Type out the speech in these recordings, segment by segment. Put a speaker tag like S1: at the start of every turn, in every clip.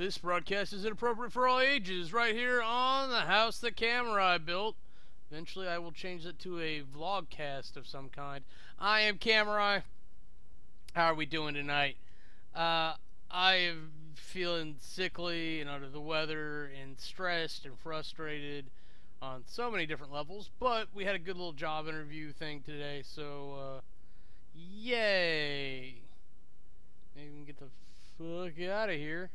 S1: This broadcast is inappropriate for all ages, right here on the house that Kamurai built. Eventually I will change it to a vlogcast of some kind. I am Kamurai. How are we doing tonight? I am feeling sickly and under the weather and stressed and frustrated on so many different levels, but we had a good little job interview thing today, so yay! Maybe we can get the fuck out of here.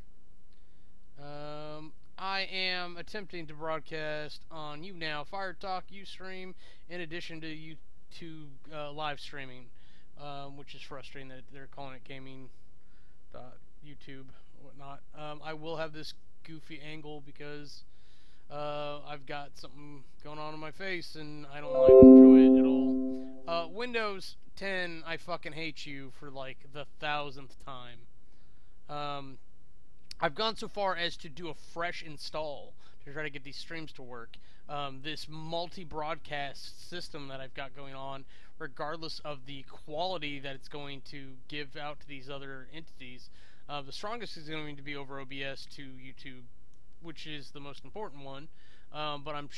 S1: I am attempting to broadcast on YouNow, Firetalk, Ustream, in addition to YouTube live streaming, which is frustrating that they're calling it gaming YouTube or whatnot. I will have this goofy angle because I've got something going on in my face and I don't like enjoy it at all. Windows 10, I fucking hate you for like the 1000th time. I've gone so far as to do a fresh install to try to get these streams to work. This multi-broadcast system that I've got going on, regardless of the quality that it's going to give out to these other entities, the strongest is going to be over OBS to YouTube, which is the most important one. But I'm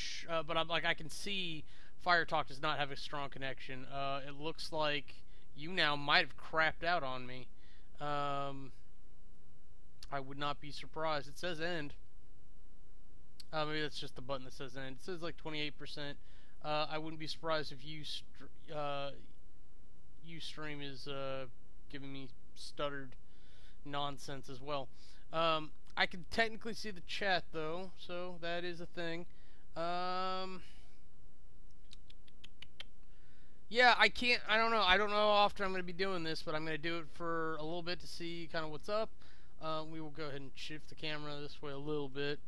S1: like, I can see Firetalk does not have a strong connection. It looks like YouNow might have crapped out on me. I would not be surprised. It says end. Maybe that's just the button that says end. It says like 28%. I wouldn't be surprised if Ustream is giving me stuttered nonsense as well. I can technically see the chat though, so that is a thing. Yeah, I don't know how often I'm going to be doing this, but I'm going to do it for a little bit to see kind of what's up. We will go ahead and shift the camera this way a little bit.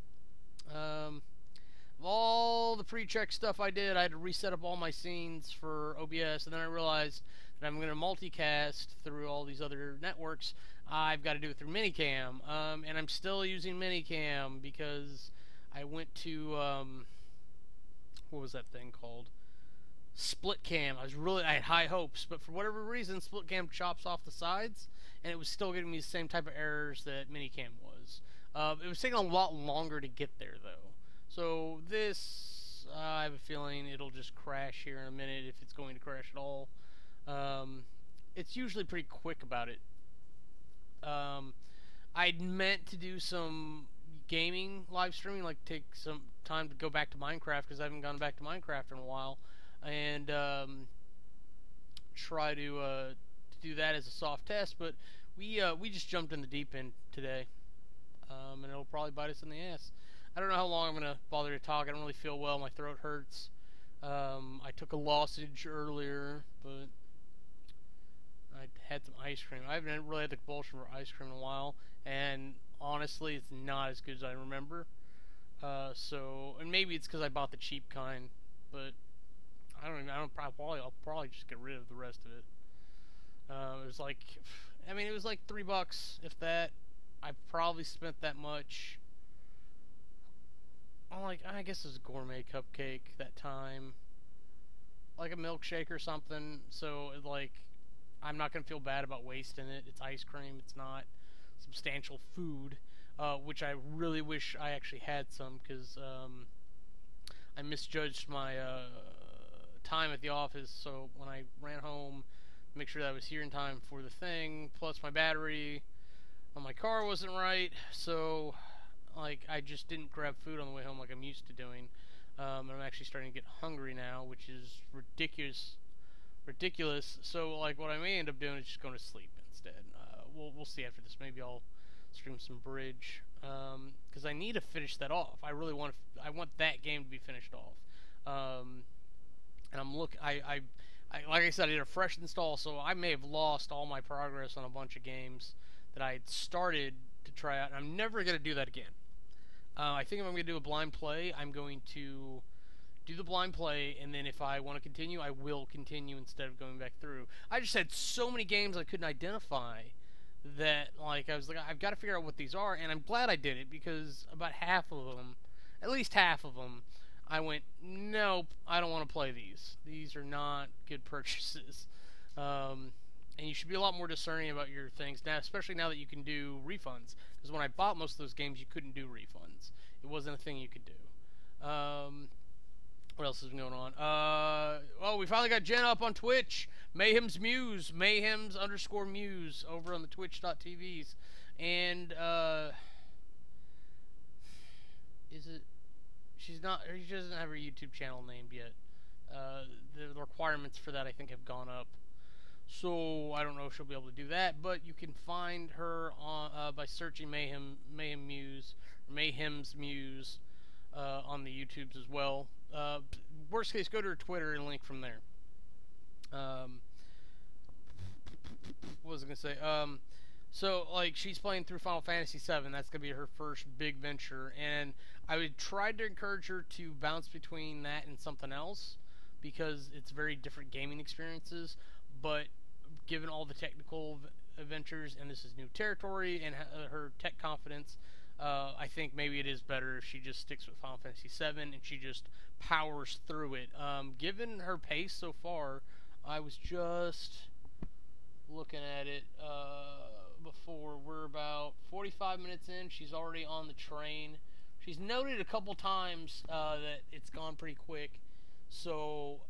S1: All the pre-check stuff I did, I had to reset up all my scenes for OBS, and then I realized that I'm going to multicast through all these other networks. I've got to do it through Minicam, and I'm still using Minicam because I went to, what was that thing called? Splitcam. I had high hopes, but for whatever reason, Splitcam chops off the sides, and it was still giving me the same type of errors that Minicam was. It was taking a lot longer to get there, though. So this, I have a feeling it'll just crash here in a minute, if it's going to crash at all. It's usually pretty quick about it. I'd meant to do some gaming live streaming, like take some time to go back to Minecraft, because I haven't gone back to Minecraft in a while, and try to do that as a soft test, but we just jumped in the deep end today, and it'll probably bite us in the ass. I don't know how long I'm gonna bother to talk. I don't really feel well. My throat hurts. I took a lozenge earlier, but I had some ice cream. I haven't really had the compulsion for ice cream in a while, and honestly, it's not as good as I remember. And maybe it's because I bought the cheap kind, but I'll probably just get rid of the rest of it. It was like, it was like $3, if that. I probably spent that much. I guess it was a gourmet cupcake that time, like a milkshake or something. So I'm not gonna feel bad about wasting it. It's ice cream. It's not substantial food, which I really wish I actually had some, because I misjudged my time at the office. So when I ran home, make sure that I was here in time for the thing, plus my battery on my car wasn't right, so I just didn't grab food on the way home like I'm used to doing. And I'm actually starting to get hungry now, which is ridiculous. So what I may end up doing is just going to sleep instead. We'll see after this. Maybe I'll stream some bridge, because I need to finish that off. I really want that game to be finished off. And I'm like I said, I did a fresh install, so I may have lost all my progress on a bunch of games that I had started to try out, and I'm never going to do that again. I think if I'm going to do a blind play, I'm going to do the blind play, and then if I want to continue, I will continue instead of going back through. I just had so many games I couldn't identify that, I was like, I've got to figure out what these are, and I'm glad I did it, because about half of them, at least half of them, I went, nope, I don't want to play these. These are not good purchases. And you should be a lot more discerning about your things now, especially now that you can do refunds. Because when I bought most of those games, you couldn't do refunds. It wasn't a thing you could do. What else has been going on? Oh, we finally got Jen up on Twitch. Mayhem's Muse. Mayhems_Muse over on the twitch.tvs. And, is it... She doesn't have her YouTube channel named yet. The requirements for that, I think, have gone up. So, I don't know if she'll be able to do that, but you can find her on by searching Mayhem Muse, or Mayhem's Muse, on the YouTubes as well. Worst case, go to her Twitter and link from there. What was I gonna say? So, like, she's playing through Final Fantasy VII. That's gonna be her first big venture, and I would try to encourage her to bounce between that and something else, because it's very different gaming experiences. But given all the technical adventures, and this is new territory, and her tech confidence, I think maybe it is better if she just sticks with Final Fantasy VII and she just powers through it. Given her pace so far, I was just looking at it before. We're about 45 minutes in. She's already on the train. She's noted a couple times that it's gone pretty quick. So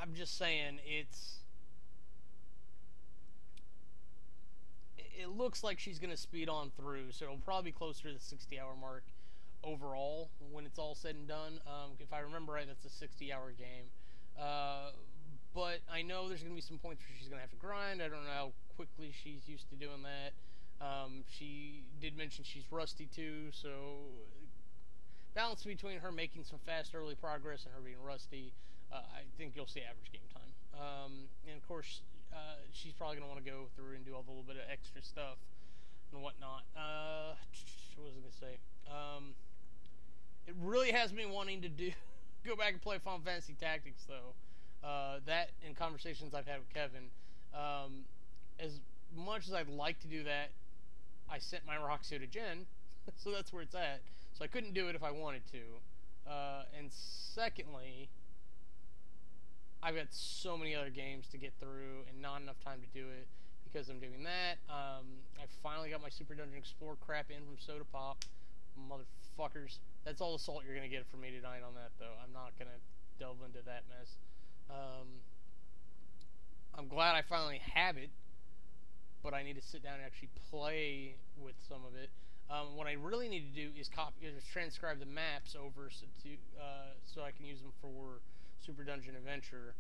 S1: I'm just saying it looks like she's going to speed on through, so it'll probably be closer to the 60-hour mark overall when it's all said and done. If I remember right, that's a 60-hour game. But I know there's going to be some points where she's going to have to grind. I don't know how quickly she's used to doing that. She did mention she's rusty too, so balance between her making some fast early progress and her being rusty, I think you'll see average game time. And of course, she's probably going to want to go through and do all the little bit of extra stuff and whatnot. What was I going to say? It really has me wanting to go back and play Final Fantasy Tactics, though. That and conversations I've had with Kevin. As much as I'd like to do that, I sent my Roxio to Jen, so that's where it's at. So I couldn't do it if I wanted to. And secondly, I've got so many other games to get through and not enough time to do it because I'm doing that. I finally got my Super Dungeon Explorer crap in from Soda Pop. Motherfuckers. That's all the salt you're going to get from me tonight on that, though. I'm not going to delve into that mess. I'm glad I finally have it, but I need to sit down and actually play with some of it. What I really need to do is transcribe the maps over so I can use them for Super Dungeon Adventure.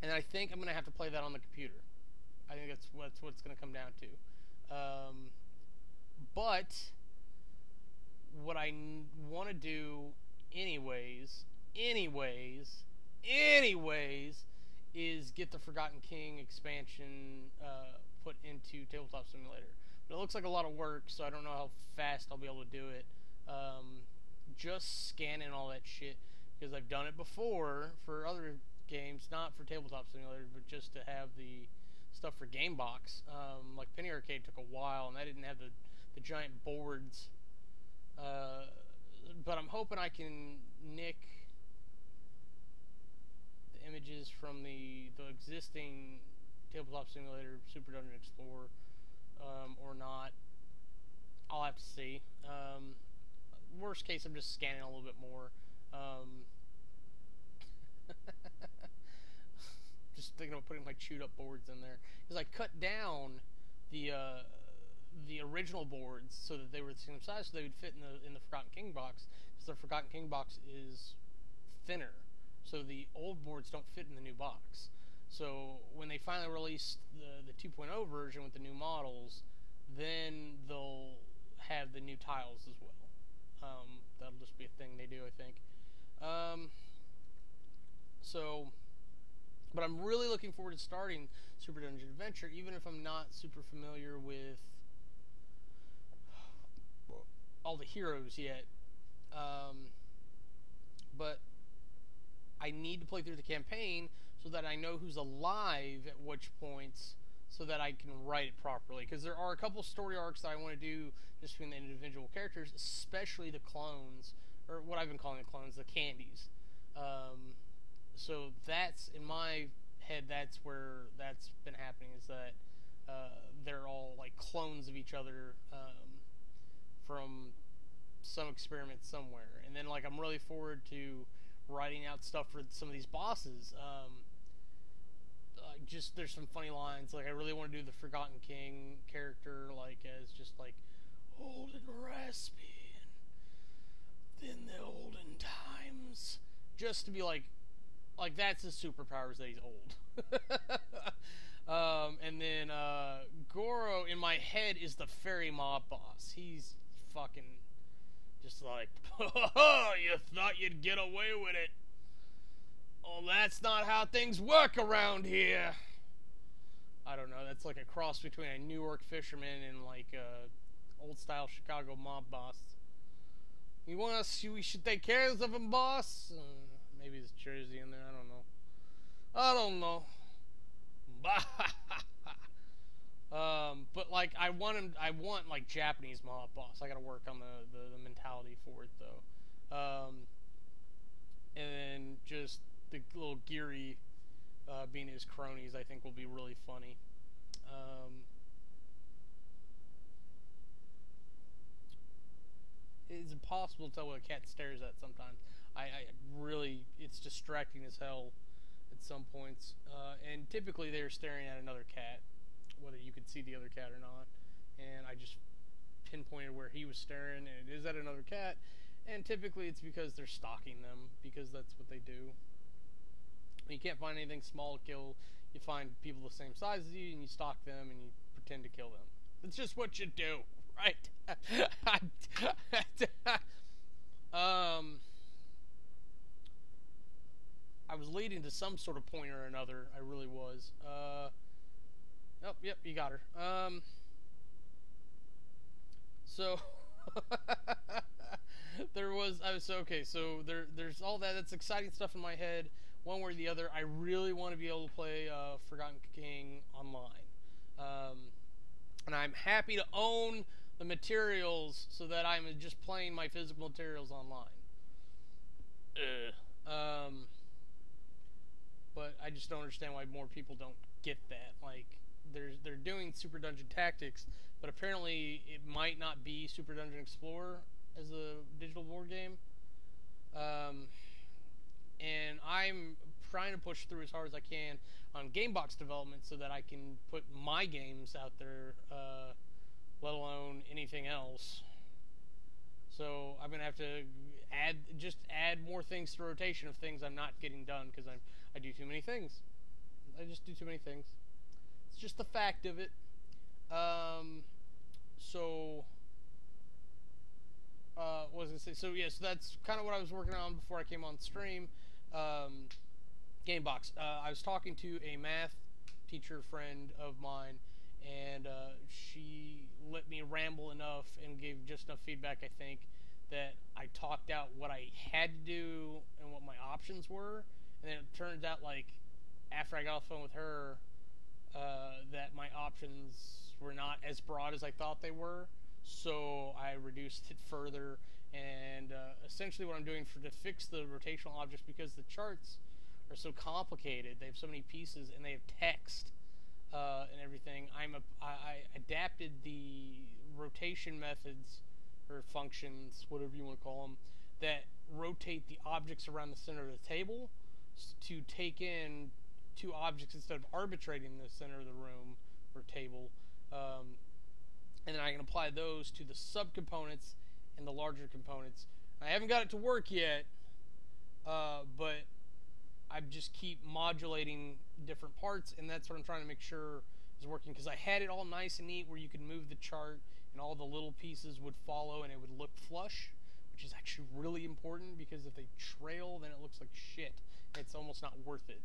S1: And I think I'm going to have to play that on the computer. I think that's what it's going to come down to. But what I want to do anyways, is get the Forgotten King expansion put into Tabletop Simulator. But it looks like a lot of work, so I don't know how fast I'll be able to do it. Just scanning all that shit, because I've done it before for other games, not for Tabletop Simulator, but just to have the stuff for Gamebox. Like Penny Arcade took a while, and I didn't have the giant boards. But I'm hoping I can nick the images from the existing Tabletop Simulator Super Dungeon Explorer, or not. I'll have to see. Worst case, I'm just scanning a little bit more. Just thinking of putting my chewed up boards in there, because I cut down the original boards so that they were the same size, so they would fit in the Forgotten King box. Because the Forgotten King box is thinner, so the old boards don't fit in the new box. So when they finally release the 2.0 version with the new models, then they'll have the new tiles as well. That'll just be a thing they do, I think. But I'm really looking forward to starting Super Dungeon Adventure, even if I'm not super familiar with all the heroes yet. But I need to play through the campaign so that I know who's alive at which points, so that I can write it properly. Because there are a couple story arcs that I want to do just between the individual characters, especially the clones, or what I've been calling the clones, the candies. So that's, in my head, that's where that's been happening, is that they're all like clones of each other from some experiment somewhere. And then like I'm really forward to writing out stuff for some of these bosses. Just there's some funny lines. Like I really want to do the Forgotten King character, like as just like old and raspy, and in the olden times, just to be like that's his superpowers, that he's old. And then Goro in my head is the fairy mob boss. He's fucking just like, you thought you'd get away with it. Oh, that's not how things work around here. I don't know. That's like a cross between a New York fisherman and like a old style Chicago mob boss. You want us? We should take care of him, boss. Maybe there's Jersey in there. I don't know. But like I want like Japanese mob boss. I gotta work on the mentality for it though. And then just the little Geary being his cronies, I think will be really funny. It's impossible to tell what a cat stares at sometimes. I really, it's distracting as hell at some points. And typically they're staring at another cat, whether you could see the other cat or not. And I just pinpointed where he was staring, and it is at another cat. And typically it's because they're stalking them, because that's what they do. When you can't find anything small to kill, you find people the same size as you, and you stalk them, and you pretend to kill them. It's just what you do, right? I was leading to some sort of point or another. I really was. Oh, yep, you got her. So there's all that. That's exciting stuff in my head. One way or the other, I really want to be able to play Forgotten King online. And I'm happy to own the materials so that I'm just playing my physical materials online. But I just don't understand why more people don't get that. Like, they're doing Super Dungeon Tactics, but apparently it might not be Super Dungeon Explorer as a digital board game. And I'm trying to push through as hard as I can on Gamebox development so that I can put my games out there, let alone anything else. So I'm gonna have to add more things to the rotation of things I'm not getting done because I do too many things. I just do too many things. It's just the fact of it. What was I gonna say? So yes, that's kind of what I was working on before I came on stream. Gamebox. I was talking to a math teacher friend of mine, and she let me ramble enough and gave just enough feedback, I think, that I talked out what I had to do and what my options were. And then it turns out, like, after I got off the phone with her, that my options were not as broad as I thought they were. So I reduced it further, and essentially what I'm doing to fix the rotational objects, because the charts are so complicated, they have so many pieces, and they have text and everything. I adapted the rotation methods, or functions, whatever you want to call them, that rotate the objects around the center of the table to take in two objects instead of arbitrating the center of the room or table. And then I can apply those to the subcomponents and the larger components. I haven't got it to work yet, but I just keep modulating different parts, and that's what I'm trying to make sure is working, because I had it all nice and neat where you could move the chart and all the little pieces would follow and it would look flush, which is actually really important, because if they trail, then it looks like shit. It's almost not worth it.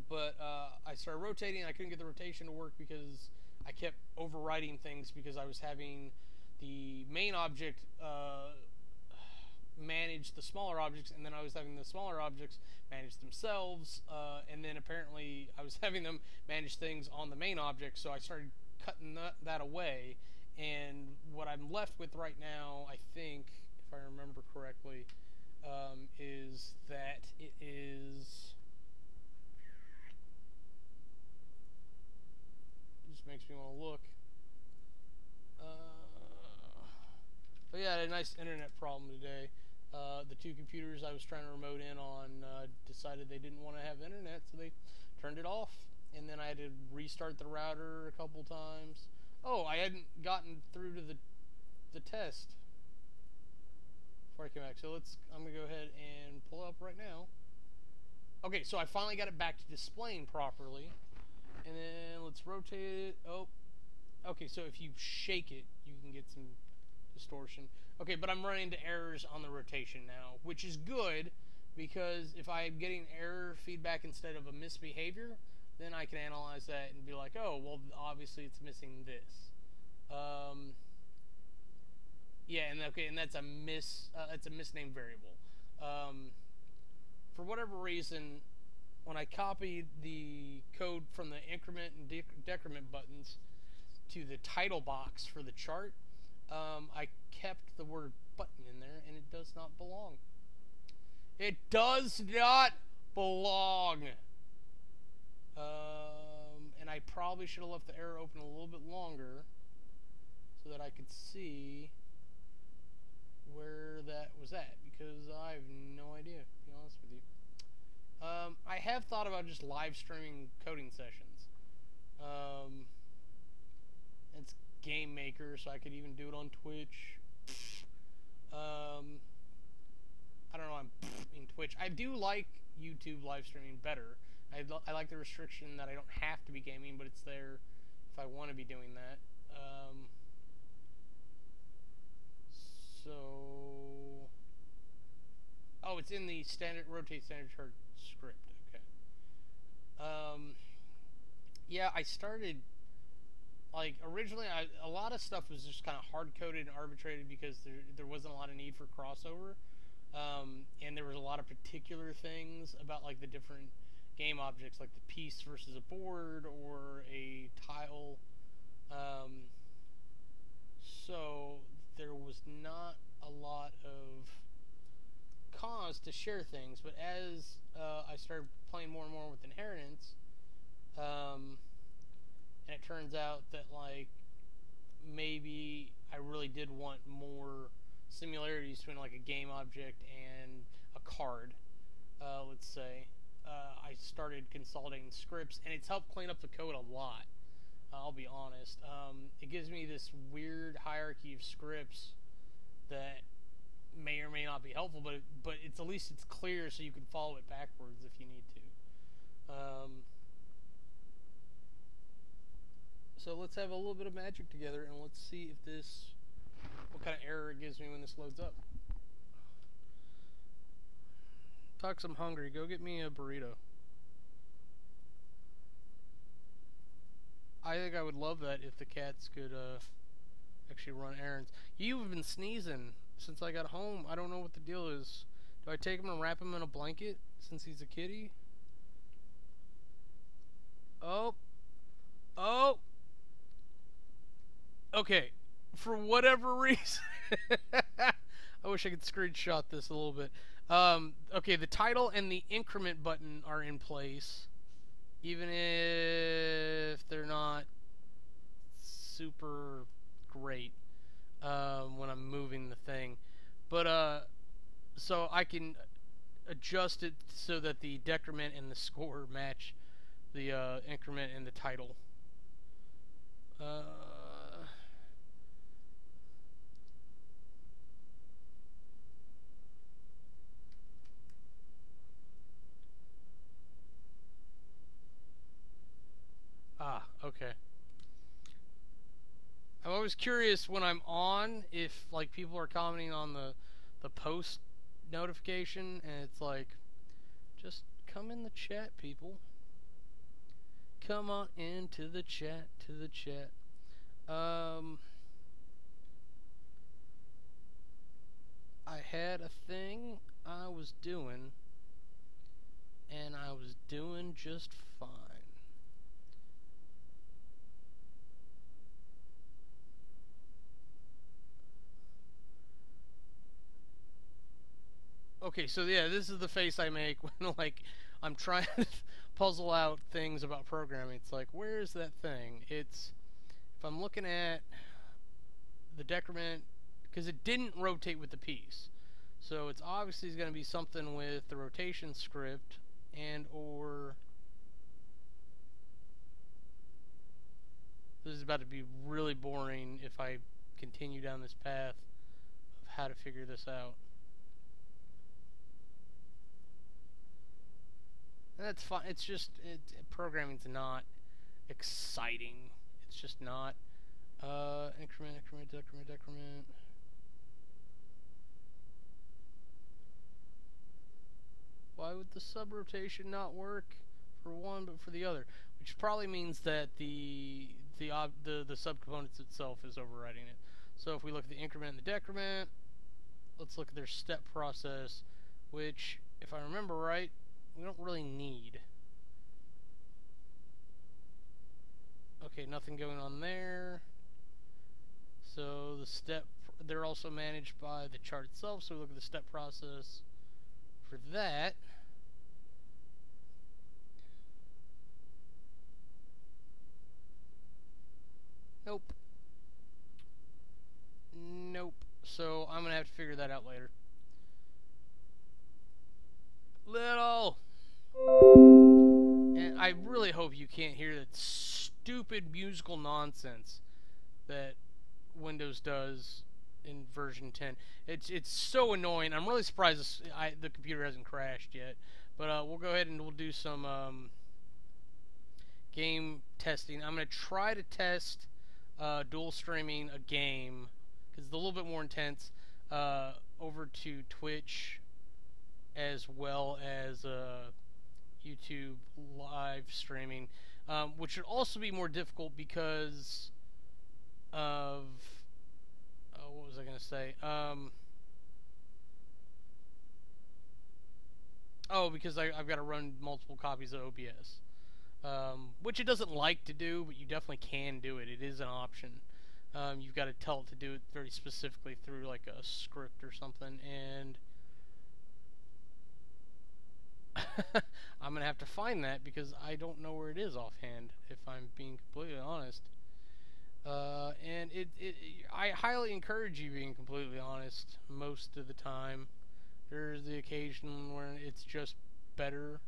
S1: But I started rotating. I couldn't get the rotation to work because I kept overwriting things, because I was having the main object manage the smaller objects, and then I was having the smaller objects manage themselves, and then apparently I was having them manage things on the main object, so I started cutting that away. And what I'm left with right now, I think, if I remember correctly, is that it is... makes me want to look. But yeah, I had a nice internet problem today. The two computers I was trying to remote in on decided they didn't want to have internet, so they turned it off. And then I had to restart the router a couple times. Oh, I hadn't gotten through to the test before I came back. So I'm going to go ahead and pull up right now. Okay, so I finally got it back to displaying properly. And then let's rotate it. Oh, okay, so if you shake it, you can get some distortion. Okay, but I'm running into errors on the rotation now, which is good, because if I'm getting error feedback instead of a misbehavior, then I can analyze that and be like, oh, well, obviously it's missing this. Yeah, and that's a misnamed variable. For whatever reason, when I copied the code from the increment and decrement buttons to the title box for the chart, I kept the word button in there, and it does not belong. It does not belong. And I probably should have left the error open a little bit longer so that I could see where that was at, because I have no idea, to be honest with you. I have thought about just live streaming coding sessions. It's Game Maker, so I could even do it on Twitch. I don't know, I'm in Twitch. I do like YouTube live streaming better. I like the restriction that I don't have to be gaming, but it's there if I want to be doing that. Oh, it's in the rotate standard chart script. Okay. Yeah, I started, like, originally a lot of stuff was just kind of hard-coded and arbitrated because there wasn't a lot of need for crossover. And there was a lot of particular things about, like, the different game objects, like the piece versus a board or a tile. So there was not a lot of cause to share things, but as I started playing more and more with inheritance, and it turns out that, like, maybe I really did want more similarities between, like, a game object and a card, let's say. I started consolidating scripts, and it's helped clean up the code a lot. I'll be honest. It gives me this weird hierarchy of scripts that may or may not be helpful, but at least it's clear, so you can follow it backwards if you need to. So let's have a little bit of magic together, and let's see if what kind of error it gives me when this loads up. Tux, I'm hungry. Go get me a burrito. I think I would love that if the cats could actually run errands. You've been sneezing since I got home. I don't know what the deal is. Do I take him and wrap him in a blanket since he's a kitty? Oh. Oh. Okay. For whatever reason. I wish I could screenshot this a little bit. Okay, the title and the increment button are in place, even if they're not super great when I'm moving the thing. But so I can adjust it so that the decrement and the score match the increment and the title. Okay. I'm always curious when I'm on if, like, people are commenting on the post notification, and it's like, just come in the chat, people. Come on into the chat, I had a thing I was doing, and I was doing just fine. Okay, so yeah, this is the face I make when, like, I'm trying to puzzle out things about programming. It's like, where is that thing? It's if I'm looking at the decrement, because it didn't rotate with the piece, so it's obviously going to be something with the rotation script and or this is about to be really boring if I continue down this path of how to figure this out. And that's fine. It's just programming's not exciting. It's just not. Increment, increment, decrement, decrement. Why would the sub-rotation not work for one but for the other? Which probably means that the subcomponents itself is overriding it. So if we look at the increment and the decrement, let's look at their step process, which, if I remember right, we don't really need. Okay, nothing going on there. So the step, they're also managed by the chart itself, so we look at the step process for that. Nope. Nope. So I'm going to have to figure that out later. Little! And I really hope you can't hear that stupid musical nonsense that Windows does in version 10. It's so annoying. I'm really surprised the computer hasn't crashed yet. But we'll go ahead and we'll do some game testing. I'm going to try to test dual streaming a game, because it's a little bit more intense, over to Twitch as well as YouTube live streaming, which should also be more difficult because of what was I going to say? Because I've got to run multiple copies of OBS. Which it doesn't like to do, but you definitely can do it. It is an option. You've got to tell it to do it very specifically through like a script or something, and I'm going to have to find that because I don't know where it is offhand, if I'm being completely honest. And I highly encourage you being completely honest most of the time. There's the occasion where it's just better,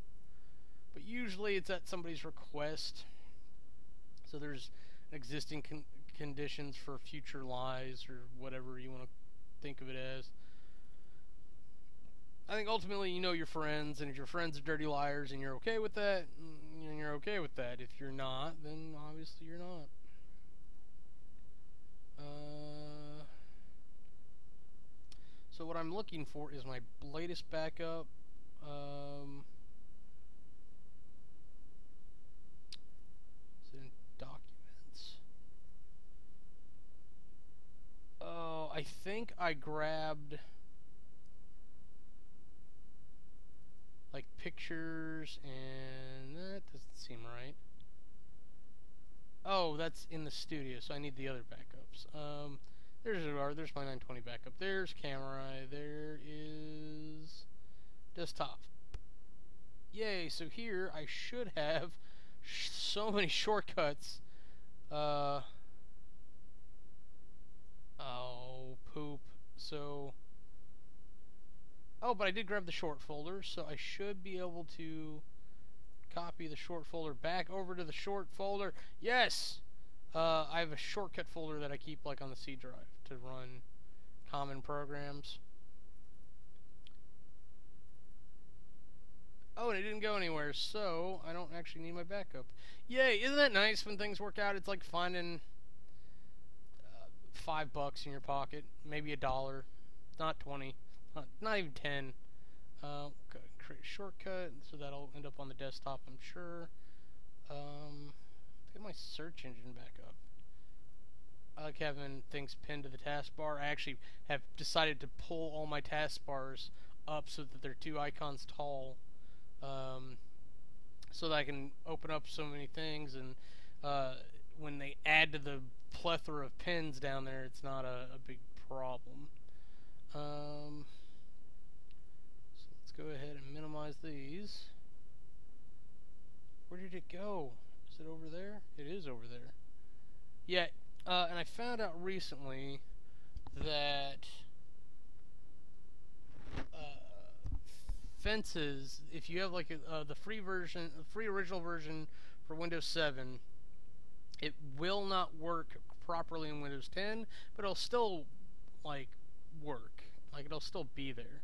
S1: but usually it's at somebody's request. So there's existing conditions for future lies or whatever you want to think of it as. I think ultimately you know your friends, and if your friends are dirty liars and you're okay with that, then you're okay with that. If you're not, then obviously you're not. So what I'm looking for is my latest backup. Is it in documents? Oh, I think I grabbed like pictures, and that doesn't seem right. Oh, that's in the studio, so I need the other backups. There's my 920 backup. There's Kamurai. There is desktop. Yay! So here I should have so many shortcuts. Oh, poop. So. Oh, but I did grab the short folder, so I should be able to copy the short folder back over to the short folder. Yes! I have a shortcut folder that I keep like on the C drive to run common programs. Oh, and it didn't go anywhere, so I don't actually need my backup. Yay! Isn't that nice when things work out? It's like finding $5 in your pocket, maybe $1, not 20, not even 10. Create a shortcut, so that'll end up on the desktop, I'm sure. Get my search engine back up. I like having things pinned to the taskbar. I actually have decided to pull all my taskbars up so that they're 2 icons tall, so that I can open up so many things, and when they add to the plethora of pins down there, it's not a big problem. So let's go ahead and minimize these. Where did it go? Is it over there? It is over there. Yeah, And I found out recently that fences, if you have like the free version, the free original version for Windows 7, it will not work properly in Windows 10, but it'll still like work. Like it'll still be there.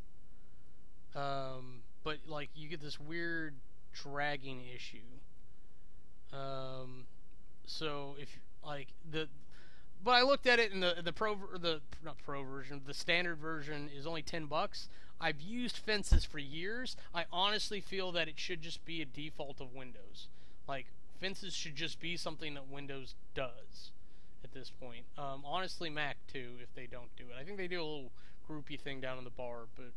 S1: But like you get this weird dragging issue. So if like but I looked at it in the not pro version, the standard version is only $10. I've used fences for years. I honestly feel that it should just be a default of Windows. Like fences should just be something that Windows does at this point. Honestly, Mac too, if they don't do it. I think they do a little groupie thing down in the bar, but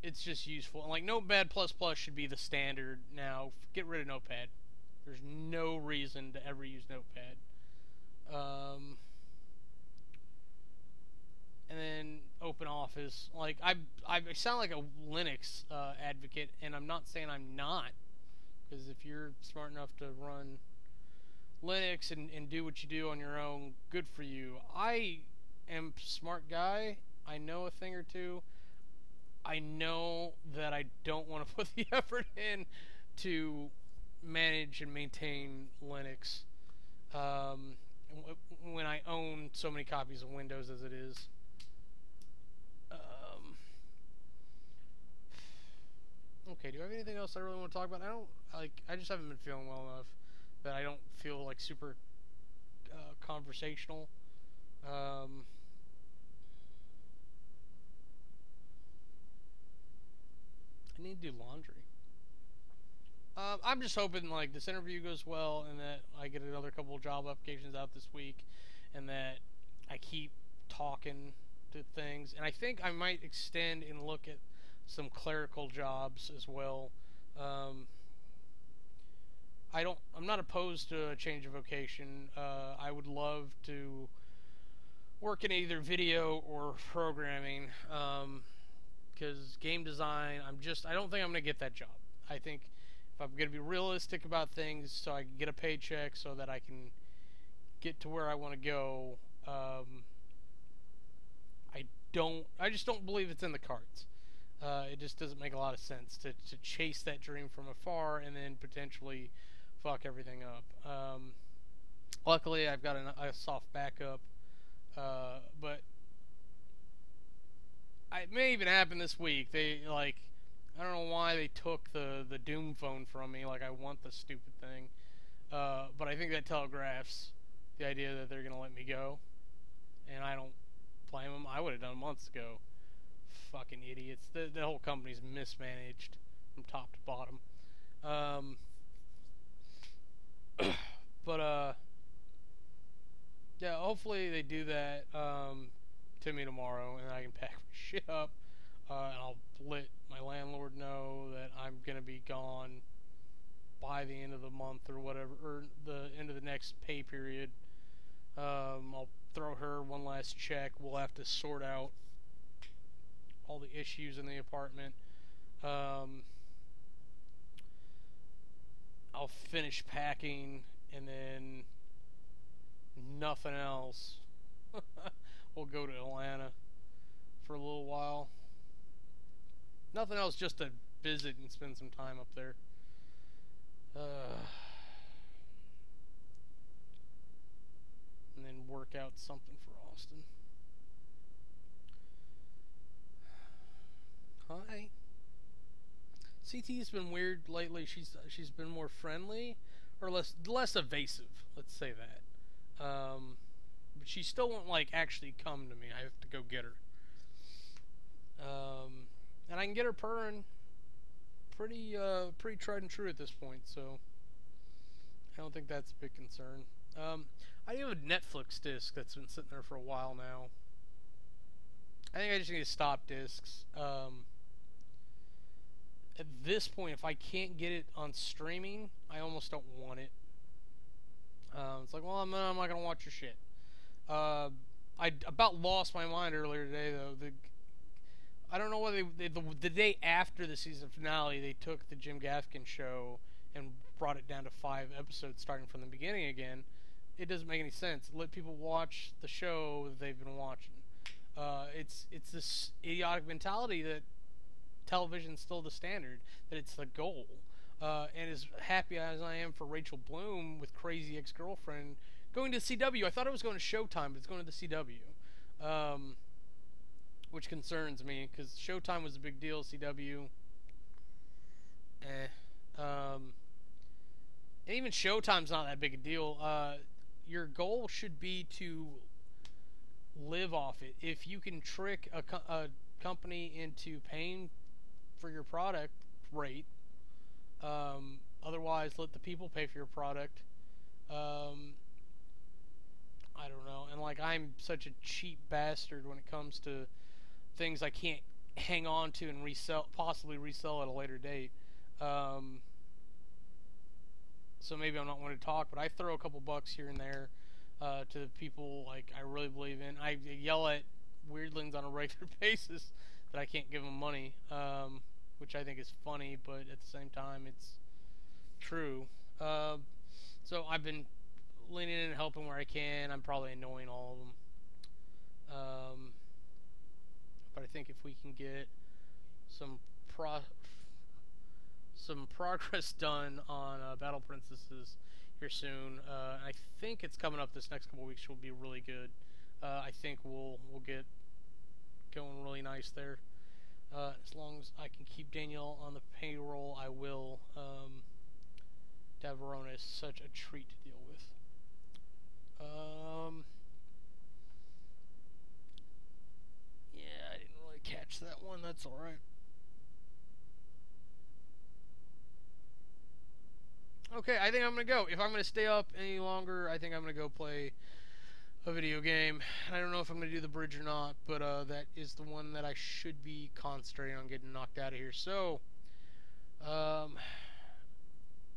S1: it's just useful. And like Notepad++ should be the standard now. Get rid of Notepad. There's no reason to ever use Notepad. And then OpenOffice. Like I sound like a Linux advocate, and I'm not saying I'm not, because if you're smart enough to run Linux and do what you do on your own, good for you. I am a smart guy. I know a thing or two. I know that I don't want to put the effort in to manage and maintain Linux when I own so many copies of Windows as it is. Okay, do I have anything else I really want to talk about? I just haven't been feeling well enough that I don't feel like super conversational. I need to do laundry. I'm just hoping like this interview goes well and that I get another couple of job applications out this week, and that I keep talking to things. And I think I might extend and look at some clerical jobs as well. I'm not opposed to a change of vocation. I would love to work in either video or programming, because game design, I don't think I'm gonna get that job. I think if I'm gonna be realistic about things, so I can get a paycheck, so that I can get to where I want to go, I just don't believe it's in the cards. It just doesn't make a lot of sense to chase that dream from afar and then potentially fuck everything up. Luckily, I've got a soft backup, but it may even happen this week. They I don't know why they took the Doom phone from me. Like I want the stupid thing, but I think that telegraphs the idea that they're gonna let me go, and I don't blame them. I would have done months ago. Fucking idiots. The whole company's mismanaged from top to bottom. But yeah, hopefully they do that to me tomorrow, and I can pack my shit up, and I'll let my landlord know that I'm gonna be gone by the end of the month or whatever, or the end of the next pay period. I'll throw her one last check. We'll have to sort out all the issues in the apartment. I'll finish packing, and then nothing else. We'll go to Atlanta for a little while. Nothing else, just to visit and spend some time up there. And then work out something for Austin. Hi. CT's been weird lately. She's been more friendly, or less evasive. Let's say that. But she still won't actually come to me. I have to go get her. And I can get her purring. Pretty tried and true at this point. So I don't think that's a big concern. I have a Netflix disc that's been sitting there for a while now. I think I just need to stop discs. At this point, if I can't get it on streaming, I almost don't want it. It's like, well, I'm not going to watch your shit. I about lost my mind earlier today, though. I don't know whether the day after the season finale, they took the Jim Gaffigan show and brought it down to 5 episodes starting from the beginning again. It doesn't make any sense. Let people watch the show that they've been watching. It's this idiotic mentality that television's still the standard, that it's the goal. And as happy as I am for Rachel Bloom with Crazy Ex-Girlfriend going to CW, I thought it was going to Showtime, but it's going to the CW, which concerns me because Showtime was a big deal. CW, and even Showtime's not that big a deal. Your goal should be to live off it. If you can trick a company into paying for your product, great. Otherwise, let the people pay for your product. I don't know. And like, I'm such a cheap bastard when it comes to things I can't hang on to and possibly resell at a later date. So maybe I'm not one to talk, but I throw a couple bucks here and there to the people like I really believe in. I yell at weirdlings on a regular basis that I can't give them money, which I think is funny, but at the same time it's true. So I've been leaning in and helping where I can. I'm probably annoying all of them. But I think if we can get some progress done on Battle Princesses here soon, I think it's coming up this next couple weeks will be really good. I think we'll get going really nice there. As long as I can keep Danielle on the payroll, I will. Daverona is such a treat to deal with. Yeah, I didn't really catch that one. That's alright. Okay, I think I'm going to go. If I'm going to stay up any longer, I think I'm going to go play a video game. I don't know if I'm going to do the bridge or not, but that is the one that I should be concentrating on getting knocked out of here. So,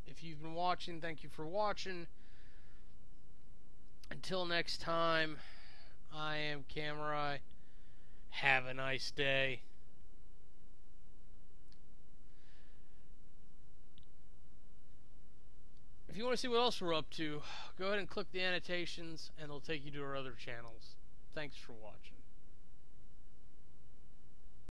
S1: if you've been watching, thank you for watching. Until next time, I am Kamurai. Have a nice day. If you want to see what else we're up to, go ahead and click the annotations and they'll take you to our other channels. Thanks for watching.